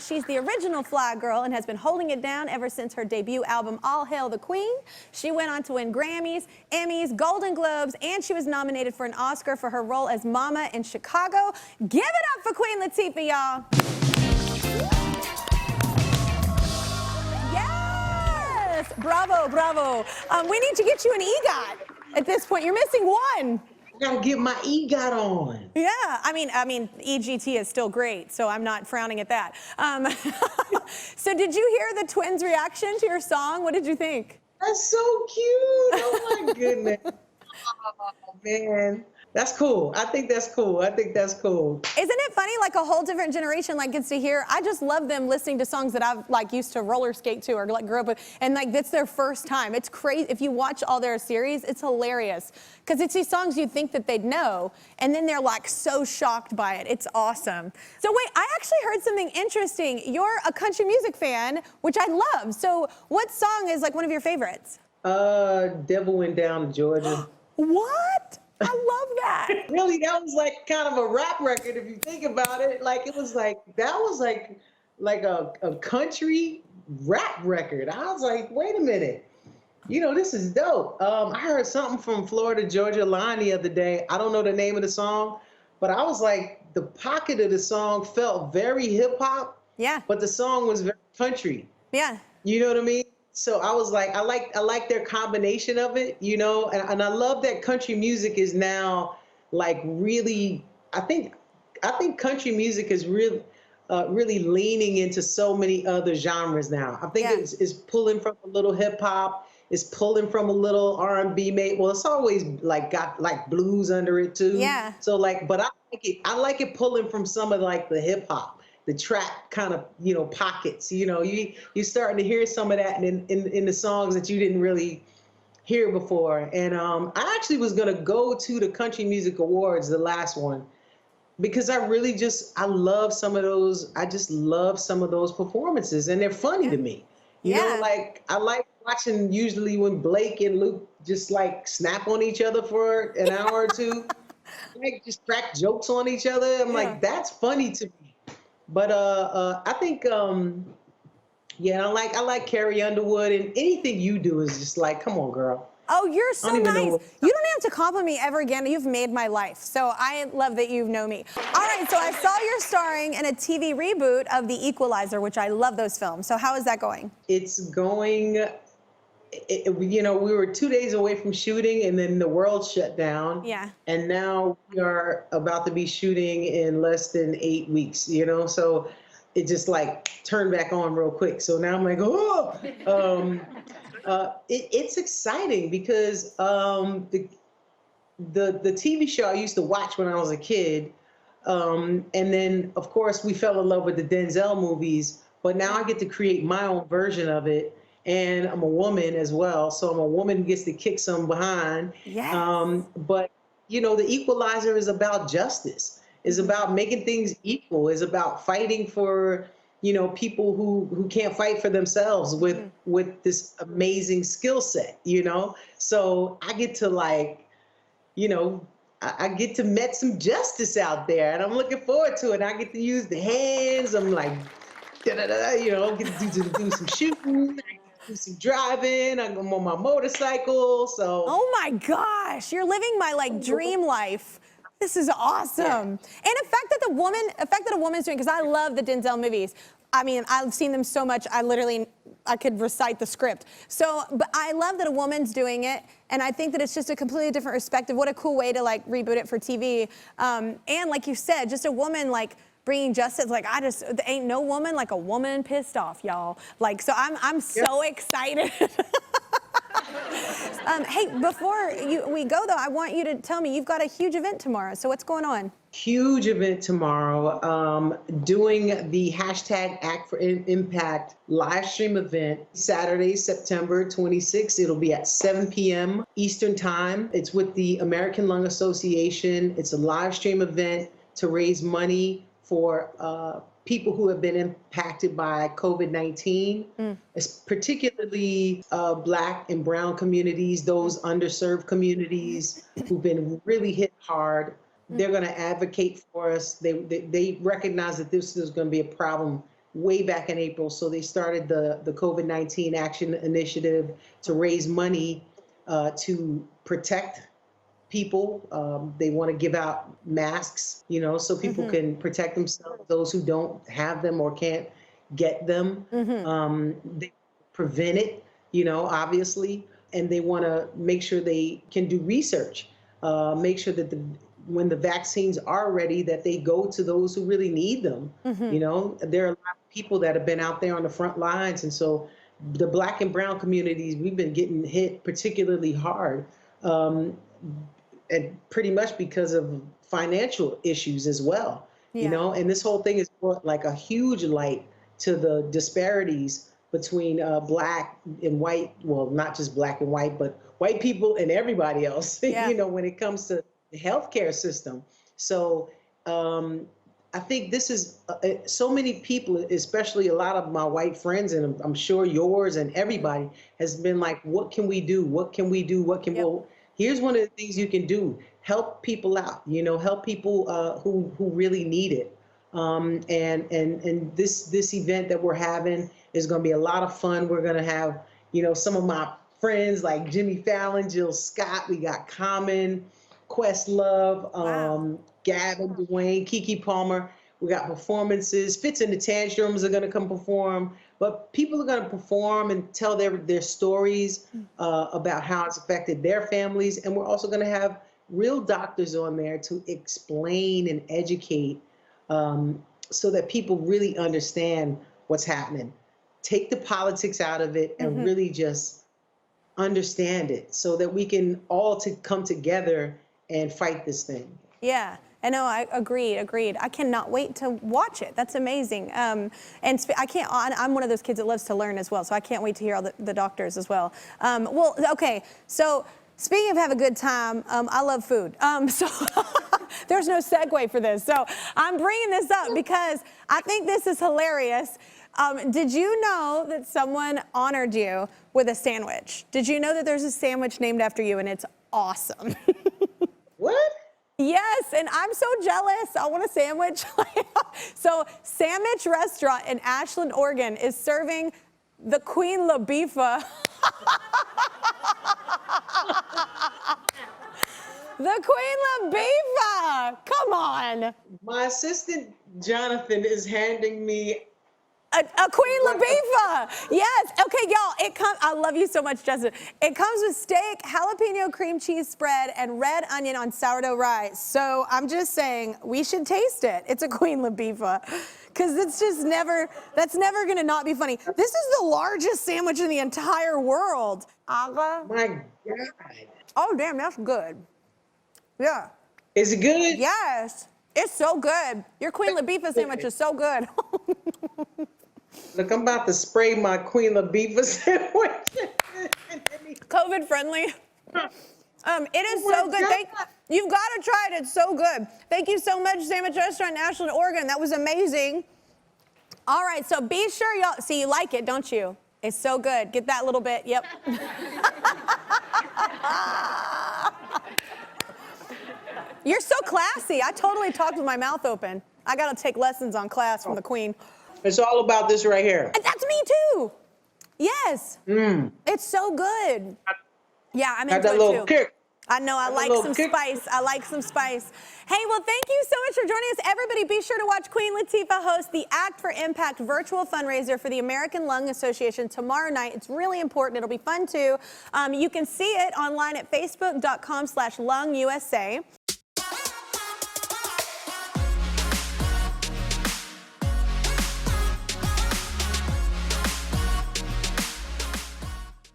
She's the original Fly Girl and has been holding it down ever since her debut album, All Hail the Queen. She went on to win Grammys, Emmys, Golden Globes, and she was nominated for an Oscar for her role as Mama in Chicago. Give it up for Queen Latifah, y'all. Yes! Bravo, bravo. We need to get you an EGOT at this point. You're missing one. I gotta get my EGOT on. Yeah, I mean, EGT is still great, so I'm not frowning at that. So did you hear the twins' reaction to your song? What did you think? That's so cute. Oh my goodness. Oh man. That's cool. I think that's cool. I think that's cool. Isn't it funny? Like a whole different generation like gets to hear. I just love them listening to songs that I've like used to roller skate to or like grew up with, and like that's their first time. It's crazy. If you watch all their series, it's hilarious because it's these songs you think that they'd know, and then they're like so shocked by it. It's awesome. So wait, I actually heard something interesting. You're a country music fan, which I love. So what song is like one of your favorites? Devil Went Down to Georgia. What? I love that. Really, that was like kind of a rap record if you think about it. Like it was like that was like a country rap record. I was like, wait a minute, you know, this is dope. I heard something from Florida Georgia Line the other day. I don't know the name of the song, but I was like, the pocket of the song felt very hip hop. Yeah. But the song was very country. Yeah. You know what I mean? So I was like, I like their combination of it, you know, and I love that country music is now like really, I think country music is really leaning into so many other genres now. I think it's pulling from a little hip hop, it's pulling from a little R&B, well, it's always like got like blues under it too. Yeah. So like, but I like it pulling from some of like the hip hop, the trap kind of, you know, pockets, you know, you're starting to hear some of that in the songs that you didn't really hear before. And I actually was going to go to the Country Music Awards, the last one, because I love some of those. I just love some of those performances, and they're funny to me. You know, like I like watching usually when Blake and Luke just like snap on each other for an hour or two, like just crack jokes on each other. I'm like, that's funny to me. But I think yeah, I like Carrie Underwood, and anything you do is just like, come on, girl. Oh, you're so nice. You don't have to compliment me ever again. You've made my life. So I love that you know me. All right, so I saw you're starring in a TV reboot of The Equalizer, which I love those films. So how is that going? It's going, you know, we were 2 days away from shooting, and then the world shut down. Yeah. And now we are about to be shooting in less than 8 weeks, you know? So it just like turned back on real quick. So now I'm like, oh! It's exciting because the TV show I used to watch when I was a kid, and then, of course, we fell in love with the Denzel movies, but now I get to create my own version of it. And I'm a woman as well, so I'm a woman who gets to kick some behind. Yes. But, you know, The Equalizer is about justice. It's about making things equal. It's about fighting for, you know, people who can't fight for themselves with this amazing skill set, you know? So I get to like, you know, I get to met some justice out there, and I'm looking forward to it. I get to use the hands. I'm like, you know, get to do some shooting. Do some driving. I'm on my motorcycle. So. Oh my gosh, you're living my like dream life. This is awesome. Yeah. And the fact that a woman's doing, because I love the Denzel movies. I mean, I've seen them so much. I could recite the script. So, but I love that a woman's doing it, and I think that it's just a completely different perspective. What a cool way to like reboot it for TV. And like you said, just a woman like bringing justice. Like there ain't no woman like a woman pissed off, y'all. Like, so I'm so excited. Hey, before we go though, I want you to tell me, you've got a huge event tomorrow. So what's going on? Huge event tomorrow. Doing the hashtag Act for Impact live stream event, Saturday, September 26th. It'll be at 7 p.m. Eastern time. It's with the American Lung Association. It's a live stream event to raise money for people who have been impacted by COVID-19, particularly Black and brown communities, those underserved communities who've been really hit hard. They're going to advocate for us. They recognize that this is going to be a problem way back in April. So they started the COVID-19 Action Initiative to raise money to protect people. They want to give out masks, you know, so people can protect themselves, those who don't have them or can't get them. They prevent it, you know, obviously, and they want to make sure they can do research, make sure that when the vaccines are ready, that they go to those who really need them. You know, there are a lot of people that have been out there on the front lines, and so the Black and brown communities, we've been getting hit particularly hard. And pretty much because of financial issues as well, you know, and this whole thing has brought like a huge light to the disparities between Black and white, well, not just Black and white, but white people and everybody else, you know, when it comes to the healthcare system. So I think this is so many people, especially a lot of my white friends, and I'm sure yours and everybody has been like, what can we do? What can we do? What can we? Here's one of the things you can do. Help people out, you know, help people who really need it. And this event that we're having is going to be a lot of fun. We're going to have, you know, some of my friends like Jimmy Fallon, Jill Scott. We got Common, Questlove, Gavin, Dwayne, Keke Palmer. We got performances. Fitz and the Tantrums are going to come perform. But people are going to perform and tell their stories about how it's affected their families. And we're also going to have real doctors on there to explain and educate so that people really understand what's happening. Take the politics out of it and really just understand it so that we can all come together and fight this thing. Yeah. I know, agreed. I cannot wait to watch it. That's amazing. And I'm one of those kids that loves to learn as well, so I can't wait to hear all the doctors as well. Well, okay, so speaking of have a good time, I love food. So there's no segue for this. So I'm bringing this up because I think this is hilarious. Did you know that someone honored you with a sandwich? Did you know that there's a sandwich named after you and it's awesome? What? Yes, and I'm so jealous. I want a sandwich. So Sandwich Restaurant in Ashland, Oregon is serving the Queen Labeefa. The Queen Labeefa! Come on. My assistant, Jonathan, is handing me A Queen Labeefa. Yes. Okay, y'all. I love you so much, Justin. It comes with steak, jalapeno cream cheese spread, and red onion on sourdough rice. So I'm just saying we should taste it. It's a Queen Labeefa, because it's just that's never gonna not be funny. This is the largest sandwich in the entire world. My God. Oh damn, that's good. Yeah. Is it good? Yes. It's so good. Your Queen Labeefa sandwich is so good. Look, I'm about to spray my Queen Labeefa sandwich. COVID friendly. It is so good. You've got to try it. It's so good. Thank you so much, Sandwich Restaurant in Ashland, Oregon. That was amazing. All right, so be sure y'all see you like it, don't you? It's so good. Get that little bit. Yep. You're so classy. I totally talked with my mouth open. I got to take lessons on class from the Queen. It's all about this right here. And that's me too. Yes. It's so good. Yeah, I'm into that it little too. kick. I know, I like some spice. I like some spice. Hey, well, thank you so much for joining us. Everybody, be sure to watch Queen Latifah host the Act for Impact virtual fundraiser for the American Lung Association tomorrow night. It's really important. It'll be fun, too. You can see it online at facebook.com/lungusa.